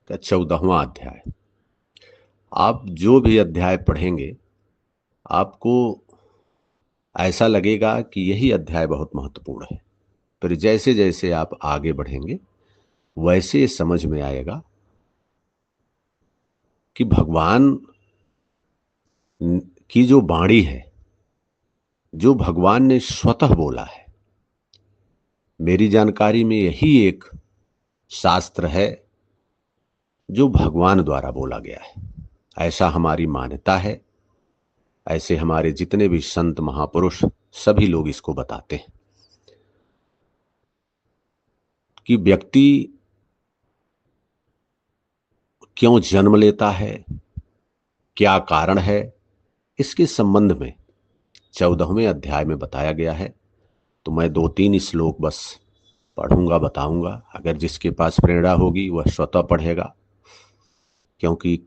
का 14वां अध्याय। आप जो भी अध्याय पढ़ेंगे आपको ऐसा लगेगा कि यही अध्याय बहुत महत्वपूर्ण है। फिर जैसे जैसे आप आगे बढ़ेंगे वैसे समझ में आएगा कि भगवान की जो वाणी है, जो भगवान ने स्वतः बोला है। मेरी जानकारी में यही एक शास्त्र है जो भगवान द्वारा बोला गया है, ऐसा हमारी मान्यता है। ऐसे हमारे जितने भी संत महापुरुष सभी लोग इसको बताते हैं कि व्यक्ति क्यों जन्म लेता है, क्या कारण है, इसके संबंध में 14वें अध्याय में बताया गया है। तो मैं 2-3 श्लोक बस पढ़ूंगा, बताऊंगा। अगर जिसके पास प्रेरणा होगी वह स्वतः पढ़ेगा, क्योंकि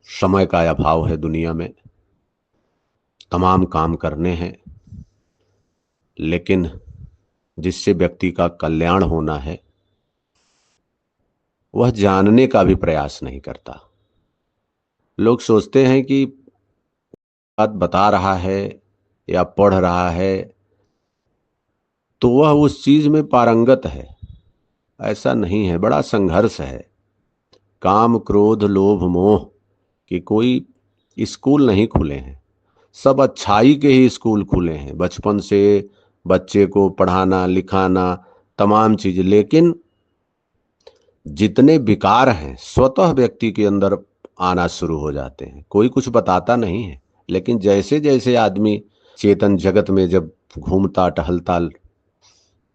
समय का अभाव है, दुनिया में तमाम काम करने हैं, लेकिन जिससे व्यक्ति का कल्याण होना है वह जानने का भी प्रयास नहीं करता। लोग सोचते हैं कि बात बता रहा है या पढ़ रहा है तो वह उस चीज में पारंगत है। ऐसा नहीं है, बड़ा संघर्ष है। काम क्रोध लोभ मोह के कोई स्कूल नहीं खुले हैं, सब अच्छाई के ही स्कूल खुले हैं। बचपन से बच्चे को पढ़ाना लिखाना तमाम चीज, लेकिन जितने विकार हैं स्वतः व्यक्ति के अंदर आना शुरू हो जाते हैं। कोई कुछ बताता नहीं है, लेकिन जैसे जैसे आदमी चेतन जगत में जब घूमता टहलता,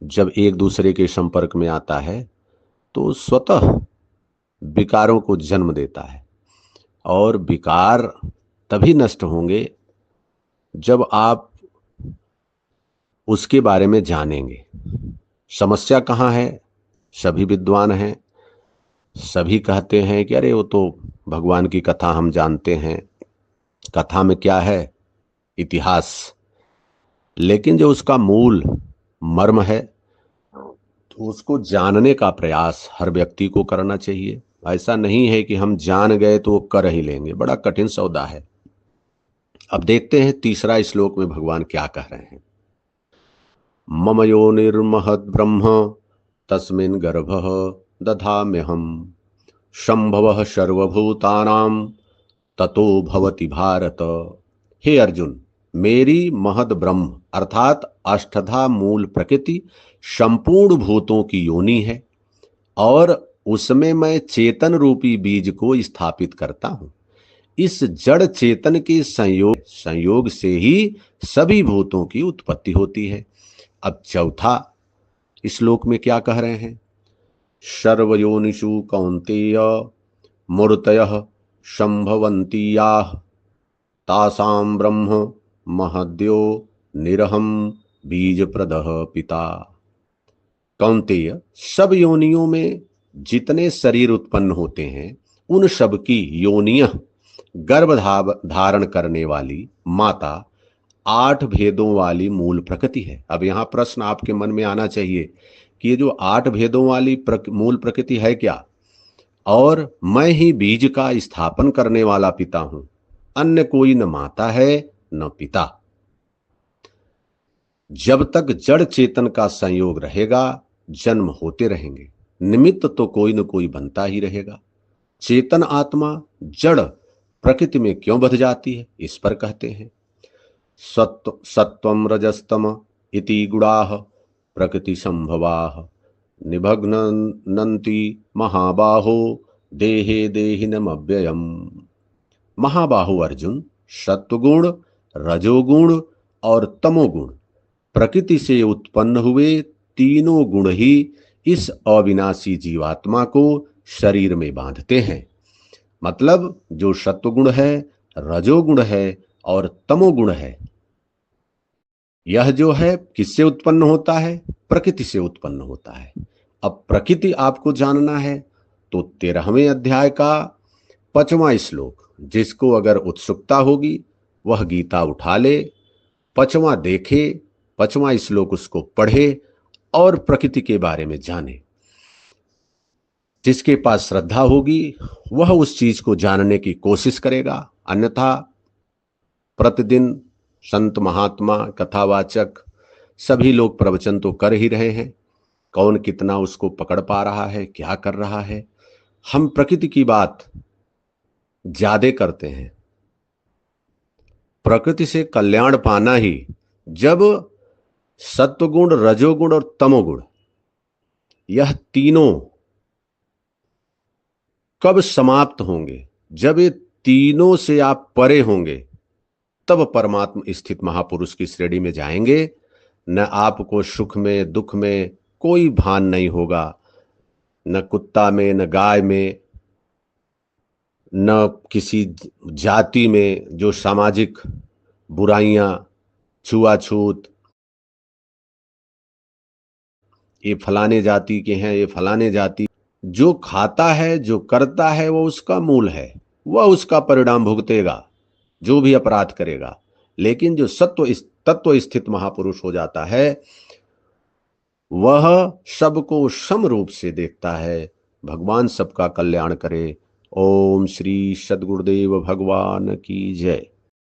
जब एक दूसरे के संपर्क में आता है तो स्वतः विकारों को जन्म देता है। और विकार तभी नष्ट होंगे जब आप उसके बारे में जानेंगे। समस्या कहाँ है? सभी विद्वान हैं, सभी कहते हैं कि अरे वो तो भगवान की कथा हम जानते हैं। कथा में क्या है? इतिहास। लेकिन जो उसका मूल मर्म है तो उसको जानने का प्रयास हर व्यक्ति को करना चाहिए। ऐसा नहीं है कि हम जान गए तो वो कर ही लेंगे, बड़ा कठिन सौदा है। अब देखते हैं तीसरा श्लोक में भगवान क्या कह रहे हैं। मम योनिर्महद् ब्रह्म तस्मिन् गर्भः दधाम्यहम् शंभवः सर्वभूतानां ततो भवति भारत। हे अर्जुन, मेरी महद ब्रह्म अर्थात अष्टधा मूल प्रकृति संपूर्ण भूतों की योनि है और उसमें मैं चेतन रूपी बीज को स्थापित करता हूं। इस जड़ चेतन के संयोग से ही सभी भूतों की उत्पत्ति होती है। अब चौथा श्लोक में क्या कह रहे हैं? सर्वयोनिषु कौन्तेय मूर्तयः संभवन्ति याः तासां ब्रह्म महद्यो निरहम बीज प्रदः पिता। कौन्तेय, सब योनियों में जितने शरीर उत्पन्न होते हैं उन सब की योनियः गर्भ धारण करने वाली माता 8 भेदों वाली मूल प्रकृति है। अब यहां प्रश्न आपके मन में आना चाहिए कि ये जो 8 भेदों वाली मूल प्रकृति है क्या? और मैं ही बीज का स्थापन करने वाला पिता हूं, अन्य कोई न माता है न पिता। जब तक जड़ चेतन का संयोग रहेगा जन्म होते रहेंगे, निमित्त तो कोई न कोई बनता ही रहेगा। चेतन आत्मा जड़ प्रकृति में क्यों बध जाती है, इस पर कहते हैं सत्वम रजस्तम इति गुणाः प्रकृति संभवाः निभग्नन्ति महाबाहो देहे देहिनमव्ययम्। महाबाहु अर्जुन, सत्वगुण रजोगुण और तमोगुण प्रकृति से उत्पन्न हुए तीनों गुण ही इस अविनाशी जीवात्मा को शरीर में बांधते हैं। मतलब जो सत्वगुण है, रजोगुण है और तमोगुण है, यह जो है किससे उत्पन्न होता है? प्रकृति से उत्पन्न होता है। अब प्रकृति आपको जानना है तो 13वें अध्याय का 5वां श्लोक, जिसको अगर उत्सुकता होगी वह गीता उठा ले, 5वां देखे, 5वां श्लोक उसको पढ़े और प्रकृति के बारे में जाने। जिसके पास श्रद्धा होगी वह उस चीज को जानने की कोशिश करेगा, अन्यथा प्रतिदिन संत महात्मा कथावाचक सभी लोग प्रवचन तो कर ही रहे हैं, कौन कितना उसको पकड़ पा रहा है, क्या कर रहा है। हम प्रकृति की बात ज्यादा करते हैं। प्रकृति से कल्याण पाना ही, जब सत्वगुण रजोगुण और तमोगुण यह तीनों कब समाप्त होंगे, जब ये तीनों से आप परे होंगे, तब परमात्मा स्थित महापुरुष की श्रेणी में जाएंगे। न आपको सुख में दुख में कोई भान नहीं होगा, न कुत्ता में, न गाय में, न किसी जाति में जो सामाजिक बुराइयां, छुआछूत, ये फलाने जाति के हैं, ये फलाने जाति, जो खाता है जो करता है वो उसका मूल है, वह उसका परिणाम भुगतेगा जो भी अपराध करेगा। लेकिन जो तत्व स्थित महापुरुष हो जाता है वह सबको सम रूप से देखता है। भगवान सबका कल्याण करे। ओम श्री सद्गुरुदेव भगवान की जय।